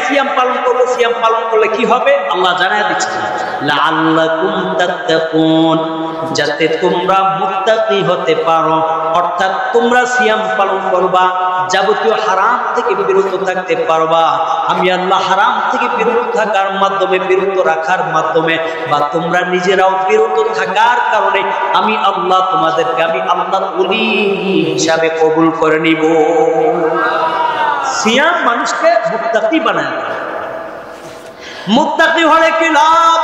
সিয়াম পালন করবো, সিয়াম পালন করলে কি হবে আল্লাহ জানায় দিচ্ছেন, লাআল্লাকুম তাত্তাকুন, যাতে তোমরা মুত্তাকি হতে পারো। অর্থাৎ তোমরা সিয়াম পালন করবা, যাবতীয় হারাম থেকে বিরত থাকতে পারবা। আমি আল্লাহ হারাম থেকে বিরত থাকার মাধ্যমে, বিরত রাখার মাধ্যমে, বা তোমরা নিজেরাও বিরত থাকার কারণে আমি আল্লাহ তোমাদেরকে আমি আল্লাহ ওলি হিসাবে কবুল করে নিব। সিয়াম মানুষকে মুত্তাকি বানায়। মুত্তাকি হলে কি লাভ?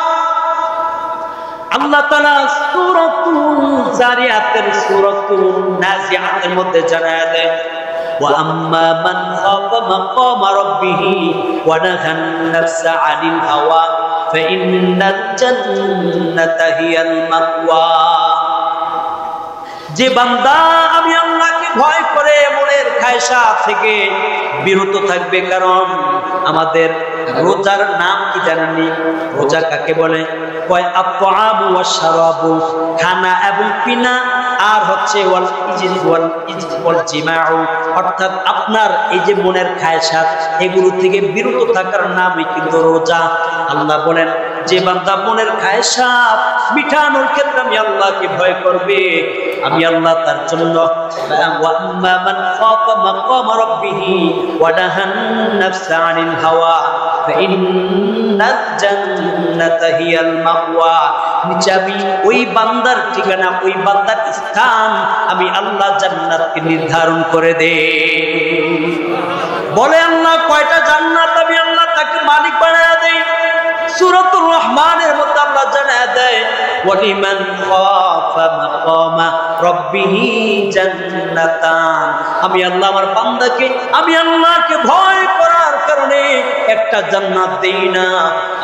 আল্লাহ তাআলা সূরাতুল জারিয়াতের সূরাতুল নাজিআতের মধ্যে জানায় দেন, ওয়া আম্মা মান খাফা মাকামা রাব্বিহি ওয়া নাহান নাফসা আনিল হাওয়া ফাইন্নাল জান্নাতা হিয়াল মাওয়া। যে বান্দা আমি আল্লাহকে ভয় করে মনের খায়সা থেকে বিরত থাকবে, কারণ আমাদের রোজার নাম কি জানেননি? রোজা কাকে বলে? কয় আত-তাআমু ওয়াশ-শারাবু, খানা এবং পিনা, আর হচ্ছে ওয়াল জিমাউ, অর্থাৎ আপনার এই যে মনের খায়সাত এগুলো থেকে বিরত থাকার নামই কিন্তু রোজা। আল্লাহ বলেন যে বান্দা মনের খায়সাত মিটানোর ক্ষেত্রে আমি আল্লাহকে ভয় করবে, আমি আল্লাহ তার জন্য ওয়া আম্মা মান খাফা মাকামা রাব্বিহি ওয়া নাহান নাফসা আনিল হাওয়া ফাইন্নাল জান্নাতা হিয়াল মাওয়া। নিশ্চয়ই ওই বান্দার ঠিকানা, ওই বান্দার স্থান আমি আল্লাহ জান্নাতকে নির্ধারণ করে দেই। বলে আল্লাহ কয়টা জান্নাত আমি আল্লাহ তাকে মালিক বানায় দেই। সূরাতুর রহমানের মধ্যে আল্লাহ জানায় দেয়, ওয়ালিমান খাফা মাকামা রাব্বিহি জান্নাতান, আমি আল্লাহ আমার বান্দাকে আমি আল্লাহকে ভয় করার কারণে একটা জান্নাত দেই না,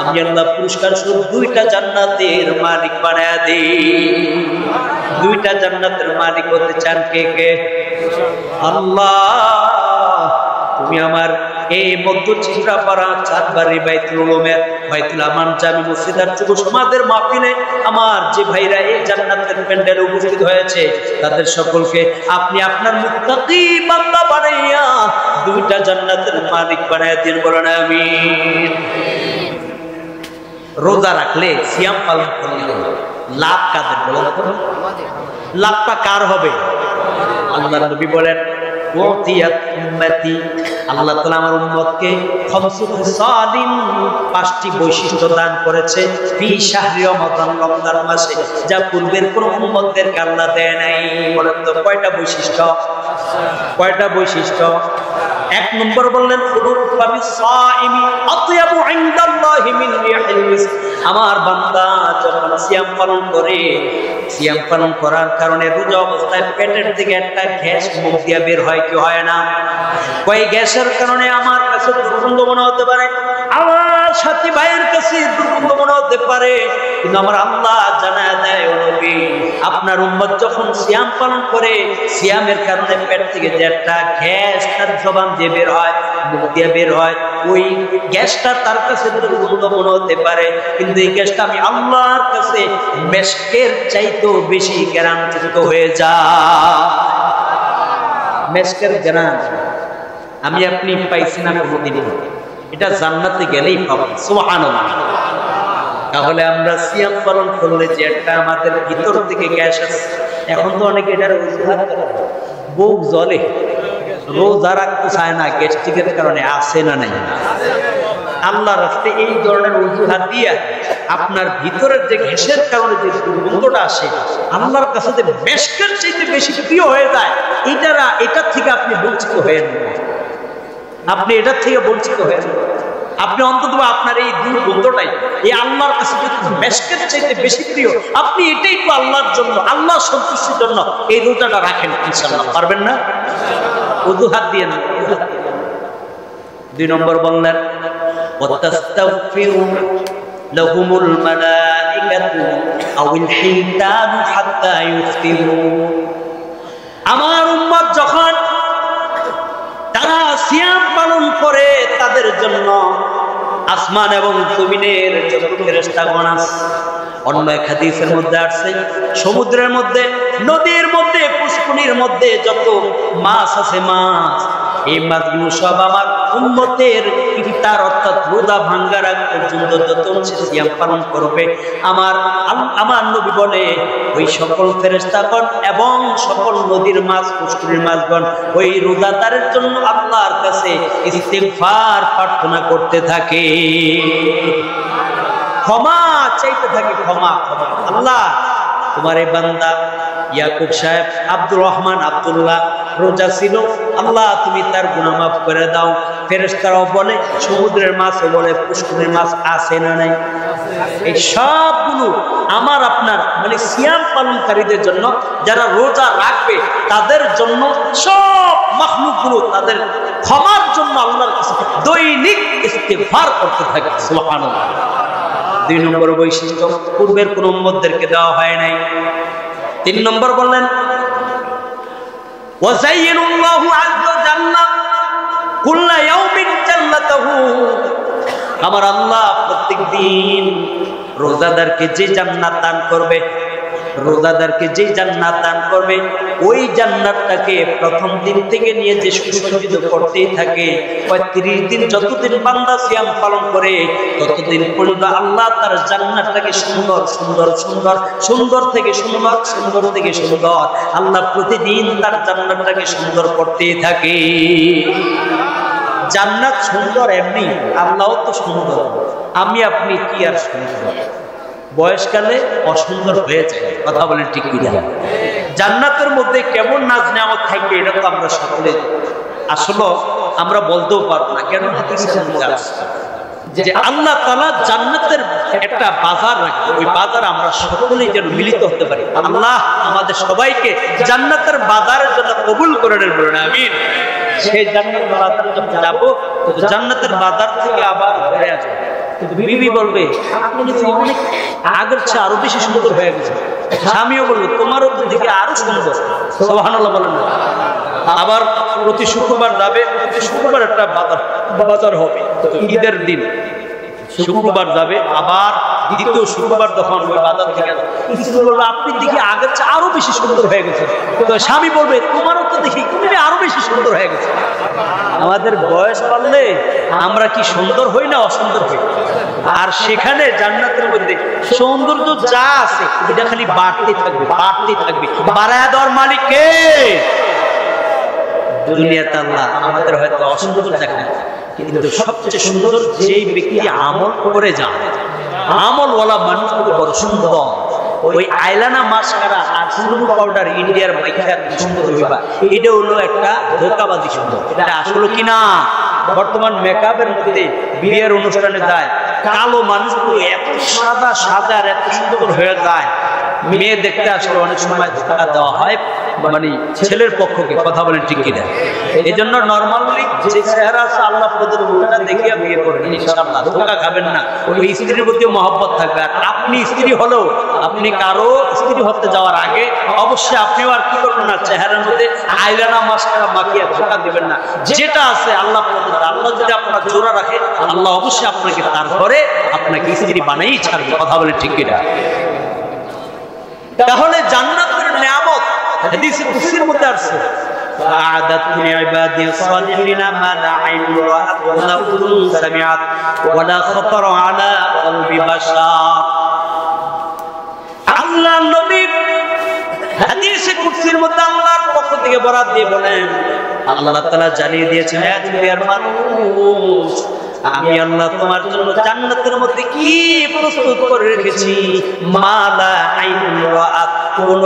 আমি আল্লাহ পুরস্কার স্বরূপ দুইটা জান্নাতের মালিক বানায় দেই। দুইটা জান্নাতের মালিক হতে চান কে কে? আল্লাহ তুমি আমার এই মধ্য চিত্রাপাড়া চাঁদবাড়ি বাইতুল উলুমের বাইতুল আমান জামি মসজিদের যুব সমাজের মাহফিলে আমার যে ভাইরা এই জান্নাতের প্যান্ডেলে উপস্থিত হয়েছে তাদের সকলকে আপনি আপনার মুত্তাকি বান্দা বানাইয়া দুইটা জান্নাতের মালিক বানাইয়া দিন, বলেন আমিন। রোজা রাখলে, সিয়াম পালন করলে লাভ কাদের বলেন তো? লাভটা কার হবে? আল্লাহ নবী বলেন আল্লাহ তাআলা আমার উম্মতকে পাঁচটি বৈশিষ্ট্য দান করেছে ফি শাহরি রমাদান, রমজান মাসে, যা পূর্বের কোন উম্মতদেরকে আল্লাহ দেয় নাই। বলেন তো কয়টা বৈশিষ্ট্য? কয়টা বৈশিষ্ট্য? এক নম্বর বললেন আমার বান্দা যখন সিয়াম পালন করে, সিয়াম পালন করার কারণে রোজা অবস্থায় পেটের দিকে একটা গ্যাস মুখ দিয়ে বের হয়, কি হয় না? কয় গ্যাসের কারণে আমার কাছে দুর্গন্ধ মনে হতে পারে, আমার সাথী ভাইয়ের কাছে দুর্গন্ধ মনে হতে পারে, কিন্তু আমার আল্লাহ জানায় দেয় ও নবী আপনার উম্মত যখন সিয়াম পালন করে সিয়ামের কারণে পেট থেকে যে একটা গ্যাস তার জবান দিয়ে বের হয়, মুখ দিয়ে বের হয়, ওই গ্যাসটা তার কাছে দুর্গন্ধ মনে হতে পারে, কিন্তু এই গ্যাসটা আমি আল্লাহর কাছে মেশকের চাইতেও বেশি গ্যারান্টিযুক্ত হয়ে যায়। মেশকের গ্যারান আমি আপনি পাইছি না কোনদিন, এটা জান্নাতে গেলেই পাবো, সুবহানাল্লাহ। তাহলে আমরা সিয়াম পালন করলে যে একটা আমাদের ভিতর থেকে গ্যাস আছে, এখন তো অনেকে এটার অজুহাত করে, বুক জ্বলে, রোজা রাখতে চায় না, গ্যাস্ট্রিকের কারণে আছে না নাই? আল্লাহ রাস্তে এই ধরনের অজুহাত দিয়ে আপনার ভিতরের যে গ্যাসের কারণে যে দুর্গন্ধটা আসে আল্লাহর কাছে যে মেশকের চাইতে বেশি প্রিয় হয়ে যায়, এটার থেকে আপনি বঞ্চিত হয়ে যান। আপনি এটার থেকে বঞ্চিত হয়ে যান। আপনি অন্তত আপনার এই দুর্গন্ধটাই এই আল্লাহর কাছে মেশকের চাইতে বেশি প্রিয়, আপনি এটাই তো আল্লাহর জন্য, আল্লাহর সন্তুষ্টির জন্য এই রোজাটা রাখেন, ইনশাআল্লাহ। পারবেন না? অজুহাত দিয়ে না। দুই নম্বর বললেন ওয়াতাস্তাগফিরু লাহুমুল মালাইকাতু আউল হিতানু হাত্তা ইফতিরু। আমার উম্মত যখন তারা সিয়াম পালন করে তাদের জন্য আসমান এবং জমিনের যত ফেরেশতাগণ আছে, অন্য এক হাদিসের মধ্যে আসছে সমুদ্রের মধ্যে, নদীর মধ্যে, পুষ্করিণীর মধ্যে যত মাছ আছে, মাছ, এই মাছগুলো সব আমার উম্মতের ইফতার অর্থাৎ রোজা ভাঙ্গার আগ পর্যন্ত যত সিয়াম পালন করবে, আমার নবী বলে ওই সকল ফেরেশতাগণ এবং সকল নদীর মাছ পুষ্করিণীর মাছগণ ওই রোজাদারের জন্য আল্লাহর কাছে ইস্তিগফার প্রার্থনা করতে থাকে, ক্ষমা চাইতে থাকে, ক্ষমা। আল্লাহ তোমার এই বান্দা ইয়াকুব সাহেব আব্দুর রহমান আব্দুল্লাহ রোজা ছিল, আল্লাহ তুমি তার গুনাহ মাফ করে দাও। ফেরেশতারাও বলে, সমুদ্রের মাছও বলে, পুষ্করিণীর মাছ আছে না নাই? এই সবগুলো আমার আপনার মানে সিয়াম পালনকারীদের জন্য, যারা রোজা রাখবে তাদের জন্য, সব মাখলুকগুলো তাদের ক্ষমার জন্য আল্লাহর কাছে দৈনিক ইস্তিগফার করতে থাকে। সুবহানাল্লাহ। 2 নম্বর বৈশিষ্ট্য পূর্বের কোন উম্মতদেরকে দেওয়া হয় নাই। 3 নম্বর বললেন ওয়াযায়্যানাল্লাহু আযজা জান্নাহ কুল্লা ইয়াউমিন জান্নাতাহু, আমার আল্লাহ প্রত্যেকদিন রোজাদারকে যে জান্নাত দান করবে, রোজাদারকে যে জান্নাত দান করবে, ওই জান্নাতটাকে প্রথম দিন থেকে নিয়ে যে সুসজ্জিত করতেই থাকে। 35 দিন যতদিন বান্দা সিয়াম পালন করে ততদিন পর্যন্ত আল্লাহ তার জান্নাতটাকে সুন্দর সুন্দর সুন্দর সুন্দর থেকে সুন্দর সুন্দর থেকে সুন্দর আল্লাহ প্রতিদিন তার জান্নাতটাকে সুন্দর করতেই থাকে। জান্নাত সুন্দর এমনি, আল্লাহও তো সুন্দর, আমি আপনি কি আর সুন্দর? বয়সকালে অসুন্দর হয়ে যায়, কথা বলেন ঠিক কি না? জান্নাতের মধ্যে কেমন নাজ নেয়ামত থাকবে এটা তো আমরা সকলে আসলে আমরা বলতেও পারবো না। কেন? হাদিসের মধ্যে আছে যে আল্লাহ তাআলা জান্নাতের একটা বাজার রাখবে, ওই বাজার আমরা সকলেই যেন মিলিত হতে পারি। আল্লাহ আমাদের সবাইকে জান্নাতের বাজারের জন্য কবুল করে নেন, বলেন আমিন। সেই জান্নাতের বাজারে যখন যাবো, জান্নাতের বাজার থেকে আবার ঘুরে আসবো, বিবি বলবে আপনি অনেক আগের চেয়ে আরো বেশি সুন্দর হয়ে গেছে, স্বামীও বলবে তোমারও দিকে আরো সুন্দর। সুবহানাল্লাহ বলেন না? আবার প্রতি শুক্রবার যাবে, প্রতি শুক্রবার একটা বাজার হবে, ঈদের দিন শুক্রবার যাবে, আবার দ্বিতীয় শুক্রবার যখন ওই বাজার থেকে বলবে আপনি দেখি আগের চেয়ে আরো বেশি সুন্দর হয়ে গেছে, তো স্বামী বলবে তোমারও তো দেখি তুমি আরো বেশি সুন্দর হয়ে গেছে। আমাদের বয়স বাড়লে আমরা কি সুন্দর হই না অসুন্দর হই? আর সেখানে জান্নাতের মধ্যে সৌন্দর্য যা আছে এটা খালি বাড়তে থাকবে, বাড়তে থাকবে। বাড়ায়া দেওয়ার মালিক কে? দুনিয়াতে আল্লাহ আমাদের হয়তো অসুন্দর দেখেন, কিন্তু সবচেয়ে সুন্দর যেই ব্যক্তি আমল করে যায়, আমলওয়ালা মানুষগুলো বড় সুন্দর। ওই আইলানা মাস্কারা আর সুন্দর পাউডার ইন্ডিয়ার মাইখার সুন্দর হইবা, এটা হলো একটা ধোঁকাবাজি সুন্দর। এটা আসলে কি না? বর্তমান মেকআপের মধ্যে বিয়ের অনুষ্ঠানে যায়, কালো মানুষগুলো এত সাদা সাদা আর এত সুন্দর হয়ে যায়, মেয়ে দেখতে আসলে অনেক সময় ধোঁকা দেওয়া হয় মানে ছেলের পক্ষকে, কথা বলেন ঠিক কিনা? এই জন্য নর্মালি যে চেহারা আছে আল্লাহ প্রদত্ত ওটা দেখিয়া বিয়ে করবেন, ইনশাআল্লাহ ধোঁকা খাবেন না। ওই স্ত্রীর প্রতি মহব্বত থাকবে। আর আপনি স্ত্রী হলেও আপনি কারো স্ত্রী হতে যাওয়ার আগে অবশ্যই আপনিও আর কি করবেন না, চেহারার মধ্যে আইলানা মাস্কারা মাখিয়ে ধোঁকা দিবেন না। যেটা আছে আল্লাহ প্রদত্ত, আল্লাহ যদি আপনার জোড়া রাখে আল্লাহ অবশ্যই আপনাকে তারপরে আপনাকে স্ত্রী বানাই ছাড়বে, কথা বলেন ঠিক কিনা? তাহলে জান্নাতের নিয়ামত হাদিসে কুদসির মধ্যে আছে, আ'আদাত লি'ইবাদি সালিহিনা মা লা আইনুন রাআত ওয়া লা উযুনুন সামি'আত ওয়া লা খাতারা আলা কলবি বাশার। আল্লাহ নবী হাদিসে কুদসির মধ্যে আল্লাহর পক্ষ থেকে বরাত দিয়ে বলেন, আল্লাহ তাআলা জানিয়ে দিয়েছেন হে দুনিয়ার মানুষ, আমি আল্লাহ তোমার জন্য জান্নাতের মধ্যে কি প্রস্তুত করে রেখেছি, মালা আইনুন রাআত, কোন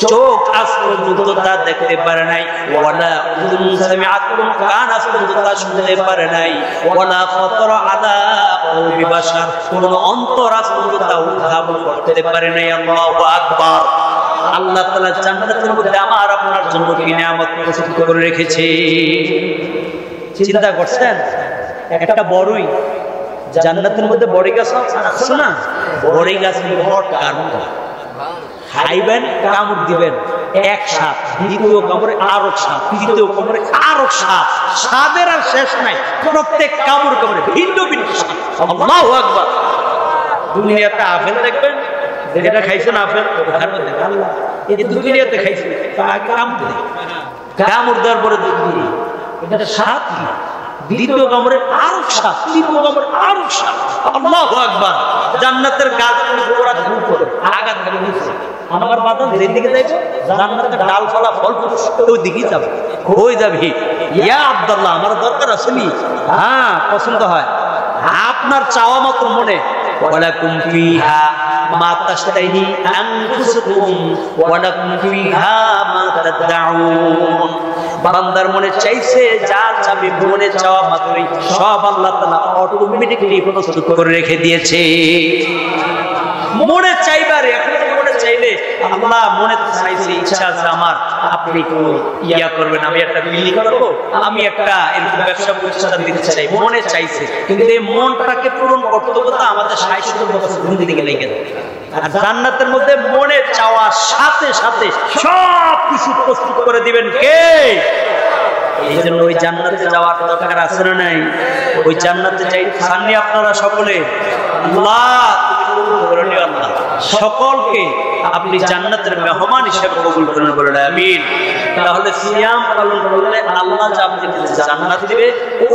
চোখ আজ পর্যন্ত তা দেখতে পারে নাই, ওয়ালা উযুন সামিআত, কোন কান আজ পর্যন্ত তা শুনতে পারে নাই, ওয়ালা খাতারা আলা কলবি বাশার, কোন অন্তর আজ পর্যন্ত তা উদ্ভাবন করতে পারে নাই। আল্লাহু আকবার। আল্লাহ তাআলা জান্নাতের মধ্যে আমার আপনার জন্য কি নিয়ামত প্রস্তুত করে রেখেছে, চিন্তা করছেন? একটা বড়ই জান্নাতের মধ্যে বড়ই গাছ আছে না, বড়ই গাছ খাইবেন, কামড় দিবেন, এক স্বাদ, দ্বিতীয় কামড়ে আরো স্বাদ, তৃতীয় কামড়ে আরো স্বাদ, স্বাদের আর শেষ নাই, প্রত্যেক কামড় কামড়ে ভিন্ন ভিন্ন স্বাদ। আল্লাহু আকবার। দুনিয়াতে আপেল দেখবেন, যেটা খাইছেন আপেল ওখানে দেখেন আল্লাহ এই দুনিয়াতে খাইছেন, আগে কামড় দেয়, কামড় দেওয়ার পরে এটা স্বাদ কি? দ্বিতীয় কামড়ে আরো স্বাদ, তৃতীয় কামড়ে আরো স্বাদ। আল্লাহু আকবার। জান্নাতের গাছগুলো গোড়া ধুর করে আঘাত করে দিচ্ছে। আমার বাদাম যেদিকে যাইবো জান্নাতের ডালপালা ফল ওই দিকেই যাবে, ওই যাবি। ইয়া আব্দুল্লাহ, আমার দরকার আসেনি। হ্যাঁ, পছন্দ হয়। আপনার চাওয়া মতো মনে ওয়ালাকুম ফিহা মা তাশতাহি আনফুসুকুম ওয়ালাকুম ফিহা মা তাদউন। বান্দার মনে চাইছে যা চাবে, মনে চাওয়া মাত্রই সব আল্লাহ তাআলা অটোমেটিক্যালি প্রস্তুত করে রেখে দিয়েছে। মনে চাইবার এখন মনে চাইলে আল্লাহ মনে চাইছে, ইচ্ছা আছে আমার, আপনি একটু ইয়া করবেন, আমি একটা বিল্ডিং করবো, আমি একটা এরকম ব্যবসা প্রতিষ্ঠান দিতে চাই, মনে চাইছে। কিন্তু এই মনটাকে পূরণ করতে করতে আমাদের ৬০-৭০ বছর জিন্দেগি লেগে যায়। আর জান্নাতের মধ্যে মনে চাওয়ার সাথে সাথে সব কিছু প্রস্তুত করে দিবেন কে? এই জন্য ওই জান্নাতে যাওয়ার দরকার আছে না নাই? ওই জান্নাতে যাই সামনে আপনারা সকলে আল্লাহ সকলকে আপনি জান্নাতের মেহমান হিসেবে কবুল করেন, বলেন আমিন। তাহলে সিয়াম পালন করলে আল্লাহ যা আপনাকে জান্নাত দিবে,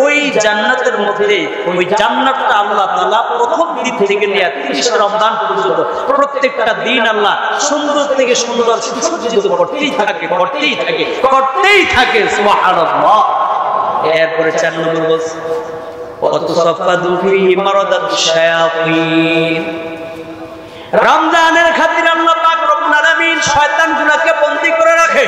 ওই জান্নাতের মধ্যে ওই জান্নাতটা আল্লাহ তাআলা প্রথম দিন থেকে নিয়ে ৩০ রমজান পর্যন্ত প্রত্যেকটা দিন আল্লাহ সুন্দর থেকে সুন্দর সুসজ্জিত করতেই থাকে, করতেই থাকে, করতেই থাকে। সুবহানাল্লাহ। এরপরে ৪ নম্বর বলছে ওয়াতুসাফাদু ফিহি মারাদাতুশ শায়াতিন। রমজানের খাতিরে আল্লাহ পাক রব্বুল আলামিন শয়তানগুলোকে বন্দী করে রাখে।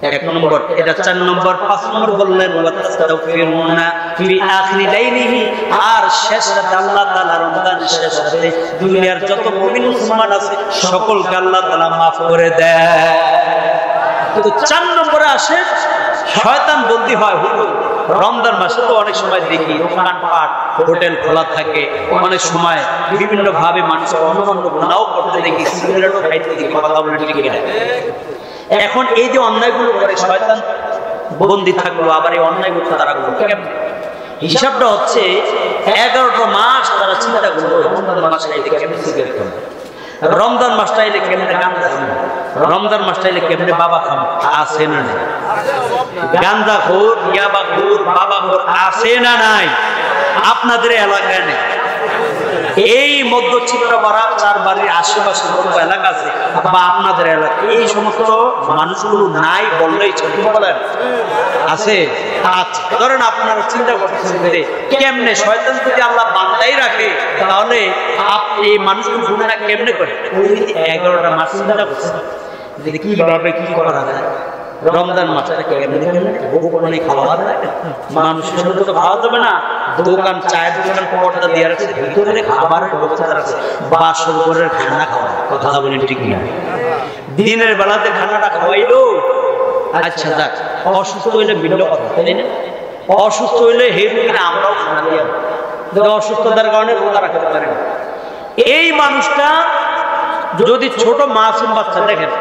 ১ নম্বর এটা, ৪ নম্বর। ৫ নম্বর বললেন ওয়াতাস্তাগফিরুনা ফি আখিরি লাইলিহি। আর শেষ রাতে আল্লাহ তাআলা রমজানের শেষ রাতে দুনিয়ার যত মুমিন মুসলমান আছে সকলকে আল্লাহ তাআলা maaf করে দেয়। তো ৪ নম্বরে আসে শয়তান বন্দী হয়। রমজান মাসে তো অনেক সময় দেখি দোকানপাট হোটেল খোলা থাকে, অনেক সময় বিভিন্ন ভাবে মানুষ অন্যান্য গুনাহও করতে দেখি, সিগারেটও খাইতে দেখি, কথা বলে ঠিক না। এখন এই যে অন্যায়গুলো করে শয়তান বন্দী থাকলো, আবার এই অন্যায়গুলো তারা করলো কেমন? হিসাবটা হচ্ছে 11টা মাস তারা চিন্তা করলো রমজান মাসে এলে কেমন সিগারেট খাবো, রমজান মাসটা এলে কেমনে গাঁজা খাবো, রমজান মাসটা এলে কেমনে বাবা খাবো। আছে না নাই? গাঁজা খোর, ইয়াবা খোর, বাবা খোর আছে না নাই? আপনাদের এলাকায় নেই? এই মধ্য চিত্রপাড়া ৪ বাড়ির আশেপাশে যত এলাকা আছে বা আপনাদের এলাকা, এই সমস্ত মানুষগুলো নাই বললেই চলে। বলেন আছে? আচ্ছা, ধরেন আপনারা চিন্তা করতেছেন যে কেমনে শয়তান যদি আল্লাহ বান্দাই রাখে তাহলে আপনি এই মানুষগুলো গুনাহ কেমনে করে? 11টা মাস চিন্তা করছেন যে কিভাবে কি করা যায়। রমজান মাসটা কেমনে কেমনে খাওয়া যায়, মানুষের সাথে তো খাওয়া যাবে না। দোকান, চায়ের দোকান পর্দা দিয়ে রাখছে, ভিতরে খাবারের ব্যবস্থা রাখছে, বাসর ঘরের খানা খাওয়া। কথা বলেন ঠিক না? দিনের বেলাতে খানাটা খাওয়াইলো, আচ্ছা যাক, অসুস্থ হইলে ভিন্ন কথা, তাই না? অসুস্থ হইলে হেরুকিনা আমরাও খানা দিয়ে অসুস্থতার কারণে রোজা রাখতে পারে না। এই মানুষটা যদি ছোট মাসুম বাচ্চা, দেখেন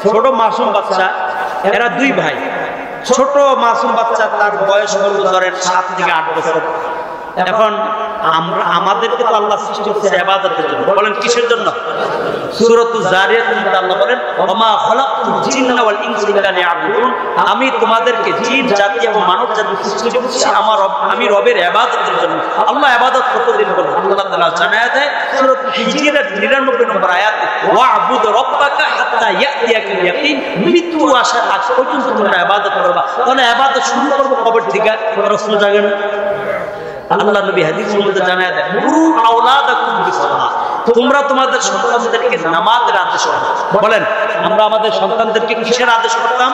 ছোট মাসুম বাচ্চা, এরা 2 ভাই, ছোট মাসুম বাচ্চা, তার বয়স হলো ধরেন 7 থেকে 8 বছর। এখন আমরা আমাদেরকে তো আল্লাহ সৃষ্টি করেছে ইবাদতের জন্য। বলেন কিসের জন্য? সূরাতুজ জারিয়াতের মধ্যে আল্লাহ বলেন ওমা খালাকতুল জিন্না ওয়াল ইনসা ইল্লা লিয়াবুদুন। আমি তোমাদেরকে জিন জাতি এবং মানব জাতি সৃষ্টি করেছি আমি রবের ইবাদতের জন্য। আল্লাহ ইবাদত কতদিন করবেন? আল্লাহ তাআলা জানায় দেয় সূরাতুল হিজরের 99 নম্বর আয়াতে ওয়া'বুদ রাব্বাকা হাত্তা ইয়াতিয়াকাল ইয়াকিন। মৃত্যু আসার আগ পর্যন্ত তোমরা ইবাদত করবা। তাহলে ইবাদত শুরু করব কবে থেকে? প্রশ্ন জাগে না? আল্লাহ নবী হাদিসের মধ্যে জানায় দেন মুরু আওলাদাকুম বিসসালাহ। তোমরা তোমাদের সন্তানদেরকে নামাজের আদেশ করো। বলেন আমরা আমাদের সন্তানদেরকে কিসের আদেশ করতাম?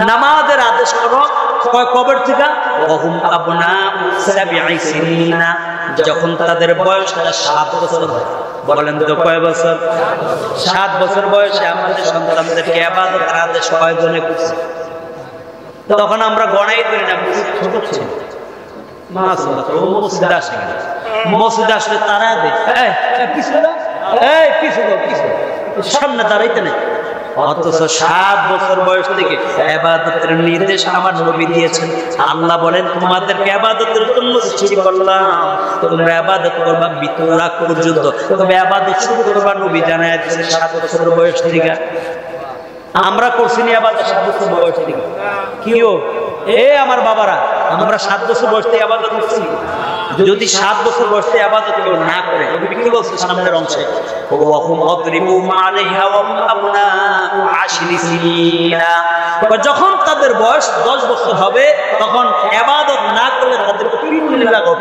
নামাজের আদেশ করো। কবে থেকে? ওহুম আবনাউ 7 সিনিনা, যখন তাদের বয়স 7 বছর হয়। বলেন তো কয় বছর? 7 বছর বয়সে আমাদের সন্তানদেরকে ইবাদতের আদেশ কয়জনে করছে? তখন আমরা গণাই করি না, ছোট ছিল। মসজিদে আসলে তারা সামনে দাঁড়াইতে নেই। অথচ 7 বছর বয়স থেকে ইবাদতের নির্দেশ আমার নবী দিয়েছেন। আল্লাহ বলেন তোমাদেরকে ইবাদতের জন্য সৃষ্টি করলাম, তোমরা ইবাদত করবা মৃত্যুর আগ পর্যন্ত। তবে ইবাদত শুরু করবা নবী জানায় দিয়েছেন 7 বছর বয়স থেকে। আমরা করছি না ইবাদত 7 বছর বয়স থেকে। কিও আমার বাবারা, আমরা 7 বছর বয়স থেকে ইবাদত করছি। যদি 7 বছর বয়স থেকে ইবাদত কেউ না করে, নবী কি বলছে সামনের অংশে, ওয়াহুম আদরিবু আলাইহা ওয়া আবনাউ 10 সিনিনা, যখন তাদের বয়স 10 বছর হবে তখন ইবাদত না করলে তাদেরকে পিটুনি লাগাও।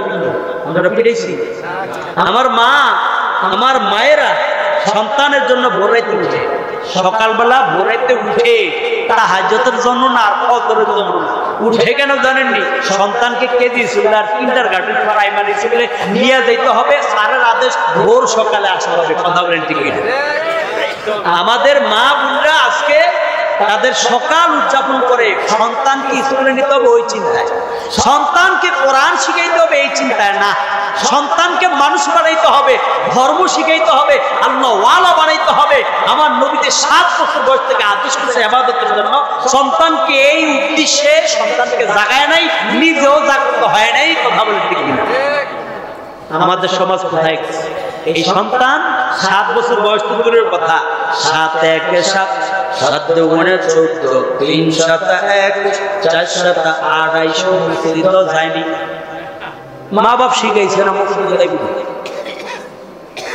আমরা পিটাইছি। আমার মা, আমার মায়েরা সন্তানের জন্য ভোর রাতে উঠে, সকালবেলা ভোর রাতে উঠে তাহাজ্জুদের জন্য না, আর ফজরের জন্য উঠে। কেন জানেননি? সন্তানকে কেজি স্কুল আর কিন্ডারগার্টেন প্রাইমারি স্কুলে নিয়ে যেতে হবে, স্যারের আদেশ ভোর সকালে আসতে হবে। কথা বলেন ঠিক কিনা? আমাদের মা বোনরা আজকে তাদের সকাল উদযাপন করে সন্তানকে স্কুলে নিতে হবে ওই চিন্তায়, সন্তানকে কোরআন শিখাইতে হবে এই চিন্তায় না, সন্তানকে মানুষ বানাইতে হবে, ধর্ম শিখাইতে হবে, আল্লাহ ওয়ালা বানাইতে হবে। আমার নবীতে 7 বছর বয়স থেকে আদেশ করেছে ইবাদতের জন্য। সন্তানকে এই উদ্দেশ্যে সন্তানকে জাগায় নাই, নিজেও জাগ্রত হয় নাই। কথা বলে ঠিক কিনা? আমাদের সমাজ কোথায় গেছে? এই সন্তান 7 বছর বয়স তো দূরের কথা, 7 1 7 7 2 14 3 7 1 4 7 250 মসজিদ যায়নি। মা বাপ শিখাইছে না মসজিদে যাইব,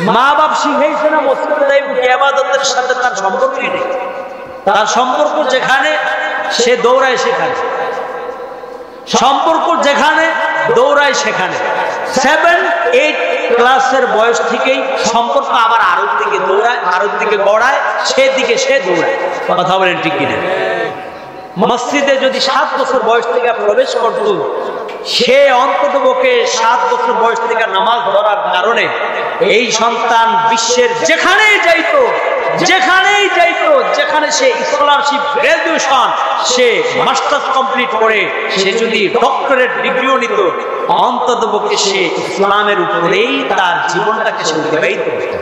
মা বাপ শিখাইছে না মসজিদে যাইব। ইবাদতের সাথে তার সম্পর্কই নেই। তার সম্পর্ক যেখানে সে দৌড়ায় সেখানে, সম্পর্ক যেখানে দৌড়ায় সেখানে। 7 8 ক্লাসের বয়স থেকেই সম্পর্ক আবার আরব দিকে দৌড়ায়, আরব দিকে গড়ায়, সেদিকে সে দৌড়ায়। কথা বলেন ঠিক কিনা? মসজিদে যদি 7 বছর বয়স থেকে প্রবেশ করত, সে অন্ততপক্ষে 7 বছর বয়স থেকে নামাজ ধরার কারণে এই সন্তান বিশ্বের যেখানেই যাইতো, যেখানেই যাইতো, যেখানে সে স্কলারশিপ, গ্রাজুয়েশন, সে মাস্টার্স কমপ্লিট করে, সে যদি ডক্টরেট ডিগ্রিও নিত, অন্ততপক্ষে সে ইসলামের উপরেই তার জীবনটাকে সে অতিবাহিত করত।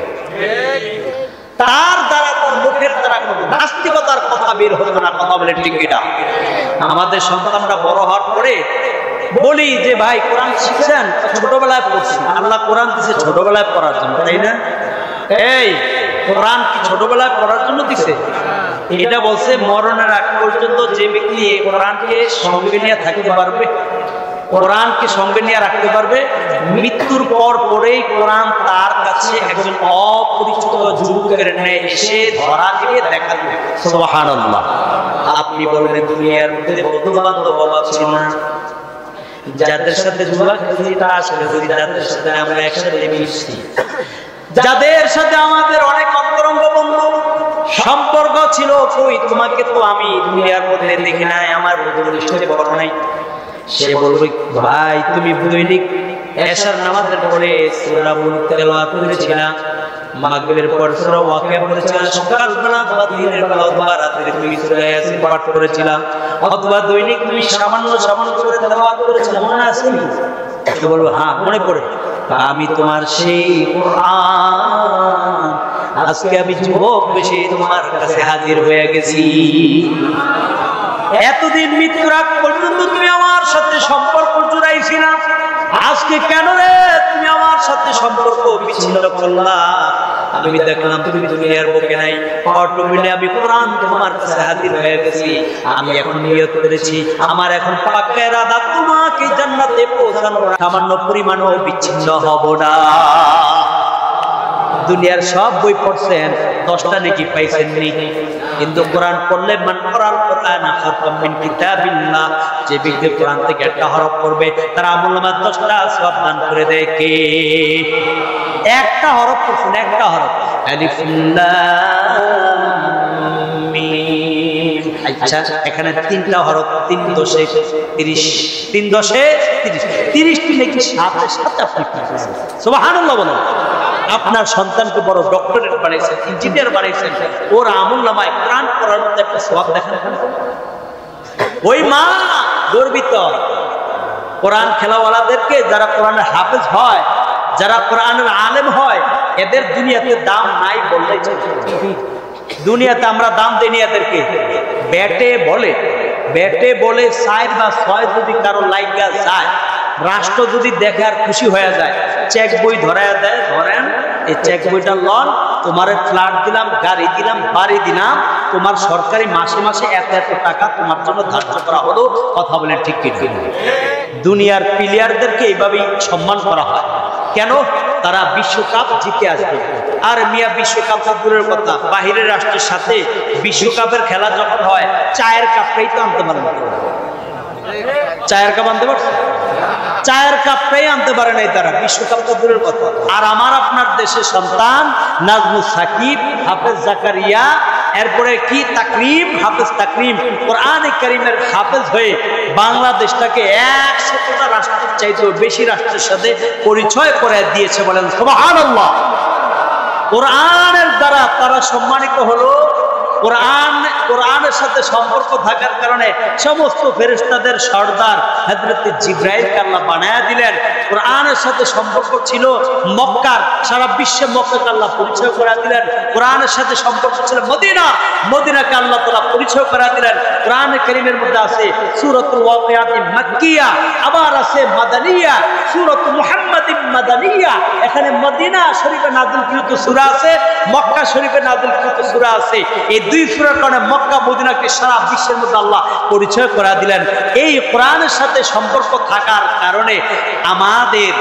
তার দ্বারা, তার মুখের দ্বারা কোনো নাস্তিকতার কথা বের হতো না। কথা বলে ঠিক কিনা? আমাদের সন্তানরা বড় হওয়ার পরে বলি যে ভাই কোরআন শিখছেন? ছোটবেলায় পড়ছি। আল্লাহ কোরআন দিছে ছোটবেলায় পড়ার জন্য, তাই না? এই কোরআন কি ছোটবেলায় পড়ার জন্য দিছে? এটা বলছে মরণের আগ পর্যন্ত যে ব্যক্তি এই কোরআনকে সঙ্গে নিয়ে থাকতে পারবে, কোরআনকে সঙ্গে নিয়ে রাখতে পারবে, মৃত্যুর পর পরেই কোরআন তার কাছে একজন অপরিচিত যুবকের ন্যায় এসে ধরা দিয়ে দেখা দেবে। সুবহানাল্লাহ। আপনি বলবেন দুনিয়ার মধ্যে বন্ধু বান্ধব অভাব ছিল না, যাদের সাথে জুয়া খেলছি তা আসলে যদি যাদের সাথে আমরা একসাথে মিশছি, যাদের সাথে আমাদের অনেক অন্তরঙ্গ বন্ধু সম্পর্ক ছিল, কই তোমাকে তো আমি দুনিয়ার মধ্যে দেখি নাই, আমার বন্ধুর সাথে বড় নাই। সে বলবে ভাই তুমি দৈনিক এশার নামাজের পরে সূরা মুলক তেলাওয়াত করেছিলা, মাগরিবের পর সূরা ওয়াকিয়া পড়েছিলা, সকালবেলা বা দিনের বেলা অথবা রাতে তুমি সূরা ইয়াসিন পাঠ করেছিলা, অথবা দৈনিক তুমি সামান্য সামান্য করে তেলাওয়াত করেছিলা, মনে আছে? সে বলবে হ্যাঁ মনে পড়ে। আমি তোমার সেই কোরআন আজকে আমি যুবক বেশি তোমার কাছে হাজির হয়ে গেছি। এতদিন মৃত্যুর আগ পর্যন্ত তুমি আমার সাথে সম্পর্ক জুড়াইছি না, আজকে কেন রে তুমি আমার সাথে সম্পর্ক বিচ্ছিন্ন করলা? আমি দেখলাম তুমি দুনিয়ার বুকে নাই, অটোমেটিক্যালি আমি কোরআন তোমার কাছে হাজির হয়ে গেছি। আমি এখন নিয়ত করেছি, আমার এখন পাক্কা ইরাদা তোমাকে জান্নাতে পৌঁছানোর সামান্য পরিমাণও বিচ্ছিন্ন হব না। দুনিয়ার সব বই পড়ছেন, 10টা নেকি পাইছেন নি, কিন্তু কোরআন পড়লে মান কোরআন কোরআন খাতাম মিন কিতাবিল্লাহ, যে ব্যক্তি কোরআন থেকে একটা হরফ পড়বে তার আমলনামা 10টা সওয়াব দান করে দেয়। কে? একটা হরফ পড়ছেন, একটা হরফ, আলিফ লাম মিম। আচ্ছা এখানে 3টা হরফ, 3 দশে 30, 3 দশে 30, 30টি নাকি সাথে সাথে আপনি পাচ্ছেন। সুবহানাল্লাহ বলেন। আপনার সন্তানকে বড় ডক্টরেট বানাইছেন, ইঞ্জিনিয়ার বানাইছেন, ওর আমলনামায় কোরআন পড়ার মধ্যে একটা সওয়াব দেখেন। ওই মা গর্বিত। কোরআন খেলাওয়ালাদেরকে, যারা কোরআনের হাফেজ হয়, যারা কোরআনের আলেম হয়, এদের দুনিয়াতে দাম নাই বললেই চলে। দুনিয়াতে আমরা দাম দেই এদেরকে। ব্যাটে বলে 4 বা 6 যদি কারো লাইগা যায়, রাষ্ট্র যদি দেখে আর খুশি হয়ে যায়, চেক বই ধরায় দেয়, ধরেন এই চেক বইটা লন, তোমার ফ্ল্যাট দিলাম, গাড়ি দিলাম, বাড়ি দিলাম, তোমার সরকারি মাসে মাসে এত এত টাকা তোমার জন্য ধার্য করা হলো। কথা বলেন ঠিক কি ঠিক? দুনিয়ার প্লেয়ারদেরকে এইভাবেই সম্মান করা হয়। কেন? তারা বিশ্বকাপ জিতে আসবে। আর মিয়া বিশ্বকাপ তো দূরের কথা, বাহিরের রাষ্ট্রের সাথে বিশ্বকাপের খেলা যখন হয় চায়ের কাপটাই তো আনতে পারবে। চায়ের কাপ আনতে পারছে? চায়ের কাপটাই আনতে পারে নাই তারা, বিশ্বকাপ তো দূরের কথা। আর আমার আপনার দেশের সন্তান নাজমুল সাকিব, হাফেজ জাকারিয়া, এরপরে কি তাকরিম, হাফেজ তাকরিম কোরআনে কারীমের হাফেজ হয়ে বাংলাদেশটাকে 100টা রাষ্ট্রের চাইতেও বেশি রাষ্ট্রের সাথে পরিচয় করে দিয়েছে। বলেন সুবহানাল্লাহ। কোরআনের দ্বারা তারা সম্মানিত হলো। কোরআনের সাথে সম্পর্ক থাকার কারণে সমস্ত ফেরেশতাদের সর্দার হযরত জিবরাইলকে আল্লাহ বানায়া দিলেন। কোরআনের সাথে সম্পর্ক ছিল মক্কার, সারা বিশ্বে মক্কাকে আল্লাহ পরিচয় করে দিলেন। কোরআনের সাথে সম্পর্ক ছিল মদিনাকে আল্লাহ তাআলা পরিচয় করে দিলেন। কোরআনে কারীমের মধ্যে আছে সূরাতুল ওয়াকিআত মাক্কিয়া, আবার আছে মাদানিয়া, সূরাতুল মুহাম্মাদিন মাদানিয়া। এখানে মদিনা শরীফে নাযিলকৃত সূরা আছে, মক্কা শরীফে নাযিলকৃত সূরা আছে। এই দুই সূরার কারণে মক্কা মদিনাকে সারা বিশ্বের মধ্যে আল্লাহ পরিচয় করে দিলেন। এই কোরআনের সাথে সম্পর্ক থাকার কারণে আমাদের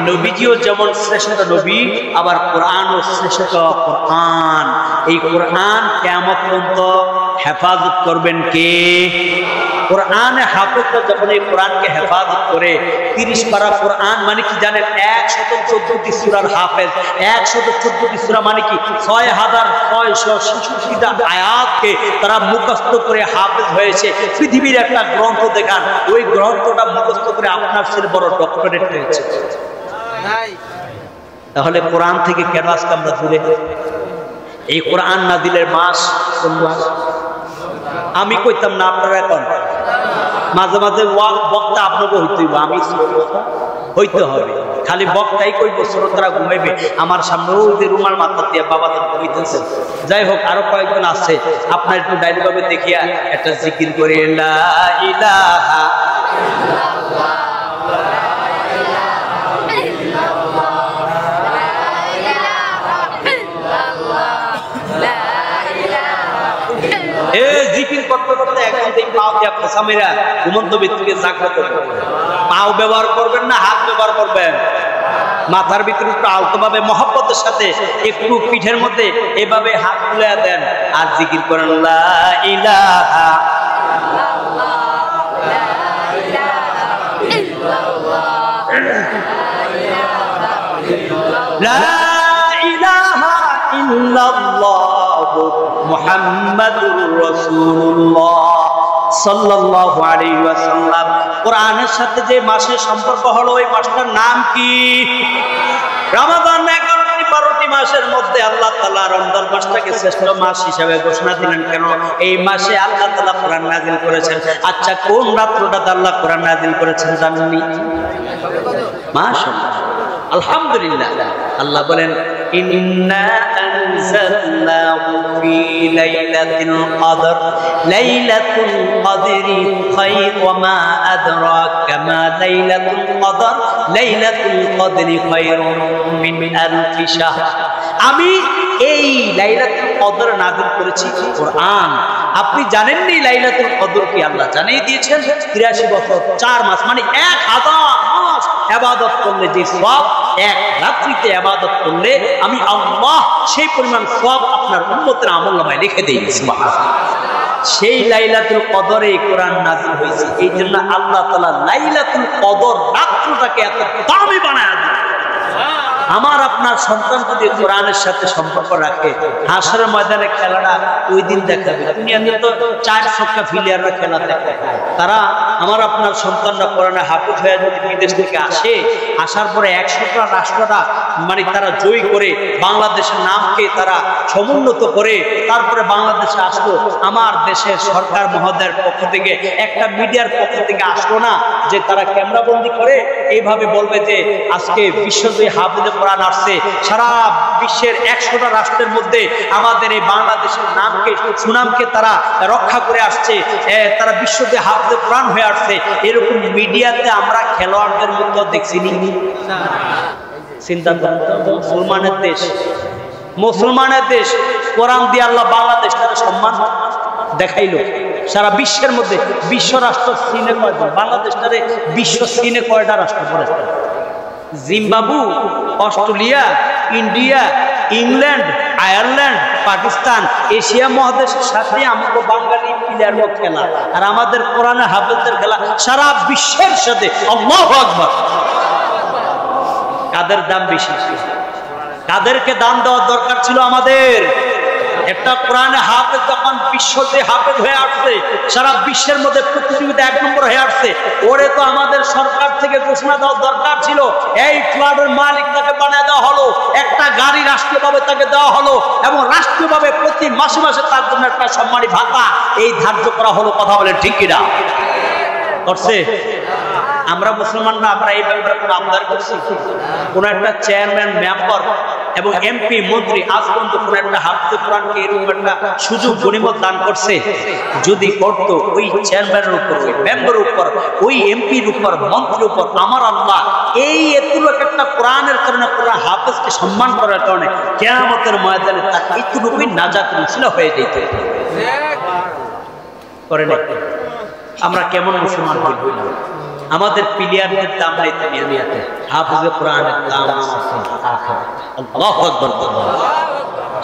নবীজিও যেমন শ্রেষ্ঠ নবী, আবার কোরআনও শ্রেষ্ঠ কোরআন। এই কোরআন কিয়ামত পর্যন্ত হেফাজত করবেন কে? কোরআনে হাফেজরা যখন এই কোরআনকে হেফাজত করে, 30 পারা কোরআন মানে কি জানেন? 114টি সূরার হাফেজ। 114টি সূরা মানে কি? 6666টা আয়াতকে তারা মুখস্থ করে হাফেজ হয়েছে। পৃথিবীর একটা গ্রন্থ দেখান, ওই গ্রন্থটা মুখস্থ করে আপনার চেয়ে বড় ডক্টরেট হয়েছে। তাহলে কোরআন থেকে কেন আজকে আমরা দূরে? এই কোরআন নাজিলের মাস কোন মাস? আমি কইতাম না, আপনারা এখন মাঝে মাঝে বক্তা আপনাকে হইতে হইব, আমি হইতে হবে। খালি বক্তাই কইব, শ্রোতারা ঘুমাইবে। আমার সামনে ওই যে রুমাল মাথা দিয়ে বাবা ঘুমাইতেছে। যাই হোক, আরো কয়েকজন আছে, আপনার একটু ডাইরেক্টভাবে দেখিয়া একটা জিকির করে লা ইলাহা জিকির করতে করতে একদম পাও দিয়া ফসামেরা ঘুমন্ত ভিতরে জাগ্রত। পাও ব্যবহার করবেন না, হাত ব্যবহার করবেন। মাথার ভিতরে একটু আলতোভাবে মহব্বতের সাথে একটু পিঠের মধ্যে এভাবে হাত তুলে দেন আর জিকির করেন লা ইলাহা লা ইলাহা ইল্লাল্লাহু মুহাম্মাদুর রাসূলুল্লাহ সাল্লাল্লাহু আলাইহি ওয়াসাল্লাম। কোরআনের সাথে যে মাসের সম্পর্ক হলো, ওই মাসটার নাম কি? রমাদান। 11টি মাসের মধ্যে আল্লাহ তাআলা রমজান মাসটাকে শ্রেষ্ঠ মাস হিসেবে ঘোষণা দিলেন। কেন? এই মাসে আল্লাহ তাআলা কোরআন নাযিল করেছেন। আচ্ছা, কোন রাত্রটাতে আল্লাহ কোরআন নাযিল করেছেন জানেননি? মাশাআল্লাহ, আলহামদুলিল্লাহ। আল্লাহ বলেন ইন্না আনজালনাহু ফি লাইলাতিল কদর লাইলাতুল কদরি খায়রুম ওয়া মা আদরাকা মা লাইলাতুল কদর লাইলাতুল কদরি খায়রুম মিন আলফি শাহর। আমি এই লাইলাতুল কদর নাযিল করেছি কোরআন। আপনি জানেননি লাইলাতুল কদর কি? আল্লাহ জানিয়ে দিয়েছেন। 83 বছর 4 মাস মানে 1000 মাস ইবাদত করলে যে সওয়াব, এক রাত্রিতে ইবাদত করলে আমি আল্লাহ সেই পরিমাণ সওয়াব আপনার উম্মতের আমলনামায় লিখে দেই। সুবহানাল্লাহ। সেই লাইলাতুল কদরে কোরআন নাযিল হয়েছে। এই জন্য আল্লাহ তাআলা লাইলাতুল কদর রাতটাকে এত দামি বানায় দিলেন। আমার আপনার সন্তান যদি কোরআনের সাথে সম্পর্ক রাখে, হাসরের ময়দানে খেলাটা ওই দিন দেখাবে। দুনিয়াতে তো 4 ছক্কা ফিলিয়াররা খেলা দেখে। তারা আমার আপনার সন্তানরা কোরআনে হাফেজ হয়ে যদি বিদেশ থেকে আসে, আসার পরে 100টা রাষ্ট্রটা মানে তারা জয়ী করে বাংলাদেশের নামকে তারা সমুন্নত করে তারপরে বাংলাদেশে আসলো। আমার দেশের সরকার মহোদয়ের পক্ষ থেকে, একটা মিডিয়ার পক্ষ থেকে আসলো না যে তারা ক্যামেরা বন্দি করে এইভাবে বলবে যে আজকে বিশ্বজয়ী হাফেজ কোরআন আসছে। সারা বিশ্বের 100টা রাষ্ট্রের মধ্যে আমাদের এই বাংলাদেশের নামকে, সুনামকে তারা রক্ষা করে আসছে, তারা বিশ্বজয়ী হাফেজ কোরআন হয়ে আসছে। এরকম মিডিয়াতে আমরা খেলোয়াড়দের মধ্যে দেখছি নি। চিন্তা করেন, মুসলমানের দেশ, মুসলমানের দেশ, কোরআন দিয়ে আল্লাহ বাংলাদেশটাকে সম্মান দেখাইলো। সারা বিশ্বের মধ্যে বিশ্ব রাষ্ট্র চীনে কয়টা, বাংলাদেশটারে বিশ্ব চীনে কয়টা রাষ্ট্র পড়ে? Zimbabwe, Australia, India, England, Ireland, Pakistan, Asia মহাদেশের সাথে আমাদের বাঙালি প্লেয়ার খেলা আর আমাদের কোরআনের হাফেজদের খেলা সারা বিশ্বের সাথে। আল্লাহু আকবার। কাদের দাম বেশি? কাদেরকে দাম দেওয়ার দরকার ছিল আমাদের? একটা কোরআনে হাফেজ যখন বিশ্বতে হাফেজ হয়ে আসছে, সারা বিশ্বের মধ্যে প্রতিযোগিতা 1 নম্বর হয়ে আসছে, ওরে তো আমাদের সরকার থেকে ঘোষণা দেওয়ার দরকার ছিল। এই ফ্ল্যাটের মালিক তাকে বানিয়ে দেওয়া হলো, একটা গাড়ি রাষ্ট্রীয়ভাবে তাকে দেওয়া হলো এবং রাষ্ট্রীয়ভাবে প্রতি মাসে মাসে তার জন্য একটা সম্মানী ভাতা এই ধার্য করা হলো। কথা বলে ঠিক কিনা? করছে? আমরা মুসলমানরা আমরা এই ব্যাপারে কোনো আমদার করছি? কোন একটা চেয়ারম্যান, মেম্বার এবং এমপি, মন্ত্রী আজ পর্যন্ত কোন একটা হাফেজ কোরআনকে এরকম একটা সুযোগ গনিমত দান করছে? যদি করত, ওই চেয়ারম্যানের উপর, ওই মেম্বারের উপর, ওই এমপির উপর, মন্ত্রীর উপর আমার আল্লাহ এই এতটুকু একটা কোরআনের কারণে, কোরআন হাফেজকে সম্মান করার কারণে কিয়ামতের ময়দানে তার এইটুকুই নাজাত নসিলা হয়ে যেত। করে না? আমরা কেমন মুসলমান হইব? আমাদের প্লেয়ারদের দাম নাই দুনিয়াতে, হাফেজে কোরআনের দাম আল্লাহু আকবার।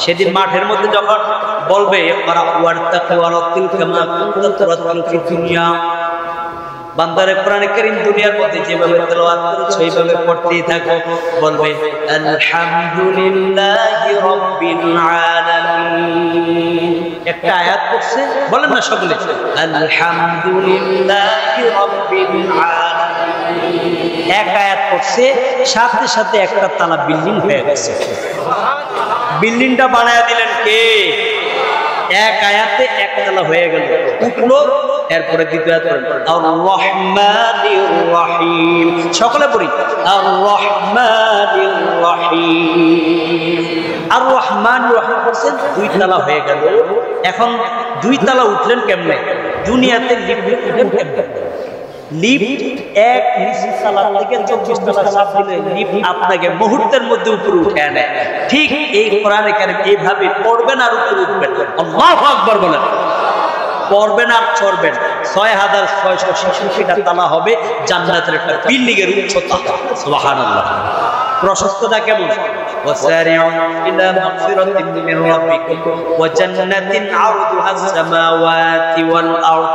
সেদিন মাঠের মধ্যে যখন বলবে বান্দারে কোরআনে কারীম দুনিয়ার মধ্যে যেভাবে তেলাওয়াত করেছো সেইভাবে পড়তেই থাকো, বলবে আলহামদুলিল্লাহি রাব্বিল আলামিন। একটা আয়াত পড়ছে, বলেন না সকলে আলহামদুলিল্লাহি রাব্বিল আলামিন। এক আয়াত পড়ছে, সাথে সাথে একটা তালা বিল্ডিং হয়ে গেছে। বিল্ডিংটা বানায় দিলেন কে? এক আয়াতে একতলা হয়ে গেল, উঠলো। এরপরে দ্বিতীয় আয়াত আর রহমানির রহিম, সকলে পড়ি আর রহমানির রহিম। আর রহমানির রহিম বলছেন, 2 তালা হয়ে গেল। এখন 2 তালা উঠলেন কেমনে? দুনিয়াতে লিফট উঠলেন কেমনে? লিফট এক নিচের তলা থেকে 24 তলা চাপ দিলে লিফট আপনাকে মুহূর্তের মধ্যে উপরে উঠে আনে। ঠিক এই কোরআনে কারীম এইভাবে পড়বেন আর উপরে উঠবেন। আল্লাহু আকবার বলেন। পড়বেন আর চড়বেন। 6666 তালা হবে জান্নাতের একটা বিল্ডিং এর উচ্চতা। সুবহানাল্লাহ। প্রশস্ততা কেমন? وسارعوا إلى مغفرة من ربكم وجنة عرضها السماوات والأرض।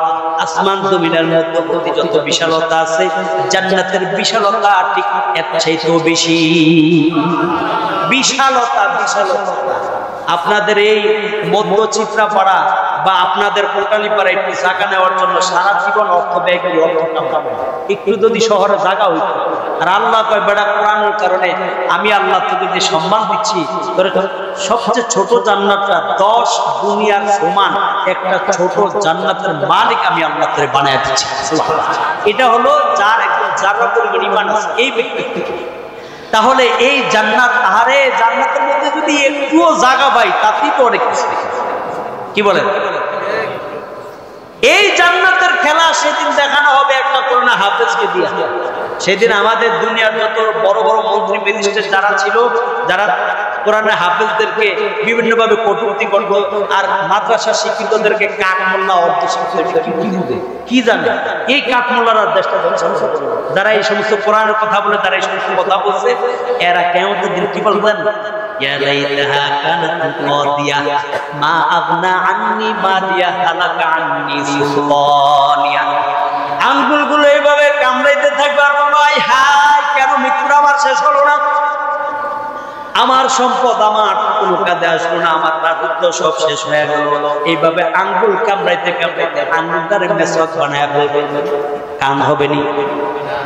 আসমান জমিনের মধ্যে যত বিশালতা আছে, জান্নাতের বিশালতা ঠিক এর চাইতেও বেশি। বিশালতা, বিশালতা। আপনাদের এই মধ্যচিত্রাপাড়া বা আপনাদের কোটালীপাড়া একটু জায়গা নেওয়ার জন্য সারা জীবন অর্থ ব্যয় করে একটু যদি শহরে জায়গা হইত, আর আল্লাহ কয় বেটা কোরআনের কারণে আমি আল্লাহ তোকে যে সম্মান দিচ্ছি, সবচেয়ে ছোট জান্নাতটা 10 দুনিয়ার সমান একটা ছোট জান্নাতের মালিক আমি আল্লাহ তোরে বানায় দিচ্ছি। এটা হলো যার একদম যারা পরিমাণ ঈমান আছে এই ব্যক্তি। তাহলে এই জান্নাত, আরে জান্নাতের মধ্যে যদি একটুও জায়গা পাই তাতেই তো অনেক কিছু। কি বলেন? এই জান্নাতের খেলা সেদিন দেখানো হবে একটা কোরআন হাফেজকে দিয়ে। সেদিন আমাদের দুনিয়ার যত বড় বড় মন্ত্রী মিনিস্টার যারা ছিল, যারা কোরআন হাফেজদেরকে বিভিন্নভাবে কটূক্তি করত আর মাদ্রাসা শিক্ষিতদেরকে কাঠমোল্লা অর্থ কি জানে, এই কাঠমোল্লারা দেশটা যারা এই সমস্ত কোরআনের কথা বলে, তারা এই সমস্ত কথা বলছে, এরা কিয়ামতের দিন কি বলবেন? ইয়া লাইতাহা কানাত কাদিয়া মা আগনা আন্নি মাদিয়া হালাকা আন্নি সুলতানিয়া। আঙ্গুলগুলো এইভাবে কামড়াইতে থাকবে আর বাবাই হাই, কেন মৃত্যুটা আমার শেষ হলো না? আমার সম্পদ আমার কোনো কাজে আসলো না, আমার রাজত্ব সব শেষ হয়ে গেল। এইভাবে আঙ্গুল কামড়াইতে কামড়াইতে আঙ্গুলটারে মেসওয়াক বানায় ফেলবে। কাম হবে নি,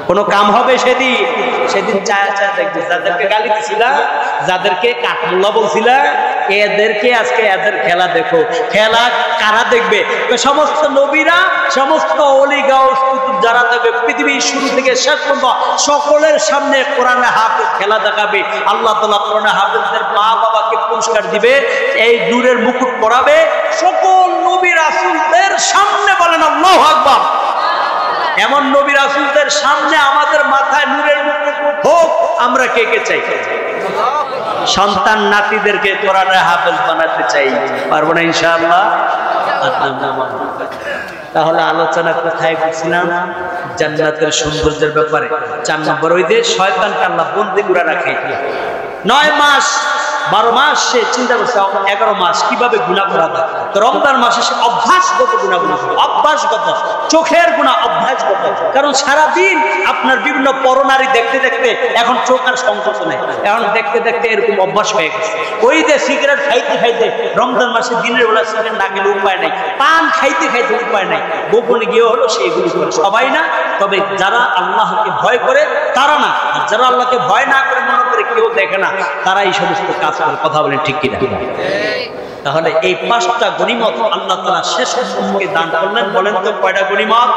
কোনো কাম হবে সেদিন? সেদিন চায়া চায়া দেখবে যাদেরকে গালি দিছিলা, যাদেরকে কাঠমোল্লা বলছিলা, এদেরকে আজকে এদের খেলা দেখো। খেলা কারা দেখবে? সমস্ত নবীরা, সমস্ত ওলি গাউস কুতুব যারা দেখবে পৃথিবীর শুরু থেকে শেষ পর্যন্ত সকলের সামনে কোরআনে হাফেজ খেলা দেখাবে। আল্লাহ তাআলা কোরআনে হাফেজদের মা বাবাকে পুরস্কার দিবে, এই নূরের মুকুট পরাবে সকল নবী রাসূলদের সামনে। বলেন আল্লাহু আকবার। এমন নবী রাসূলদের সামনে আমাদের মাথায় নূরের মুকুট হোক, আমরা কে কে চাই? সন্তান নাতিদেরকে কোরআনের হাফেজ বানাতে চাই, পারবো না ইনশাআল্লাহ? তাহলে আলোচনা কোথায় করছিলাম? জান্নাতের সৌন্দর্যের ব্যাপারে। 4 নম্বর, ওই যে শয়তানকে আল্লাহ বন্দী করে রাখে 9 মাস 12 মাস, সে চিন্তা করছে 11 মাস কিভাবে গুনাহ করা যায়। তো রমজান মাসে সে অভ্যাসগত গুনাহ করছে, অভ্যাসগত, চোখের গুনাহ অভ্যাসগত। কারণ সারাদিন আপনার বিভিন্ন পরনারী দেখতে দেখতে এখন চোখ আর সংকোচ নেই, এখন দেখতে দেখতে এরকম অভ্যাস হয়ে গেছে। ওই যে সিগারেট খাইতে খাইতে, রমজান মাসে দিনের বেলা সিগারেট না গেলে উপায় নাই, পান খাইতে খাইতে উপায় নাই, গোপনে গিয়ে হলো সেইগুলি করে। সবাই না, তবে যারা আল্লাহকে ভয় করে তারা না, আর যারা আল্লাহকে ভয় না করে মনে করে কেউ দেখে না, তারা এই সমস্ত কাজ করে। কথা বলেন ঠিক কিনা? তাহলে এই 5টা গনিমত আল্লাহ তাআলা শেষ সম্মুখে দান করলেন। বলেন তো কয়টা গনিমত?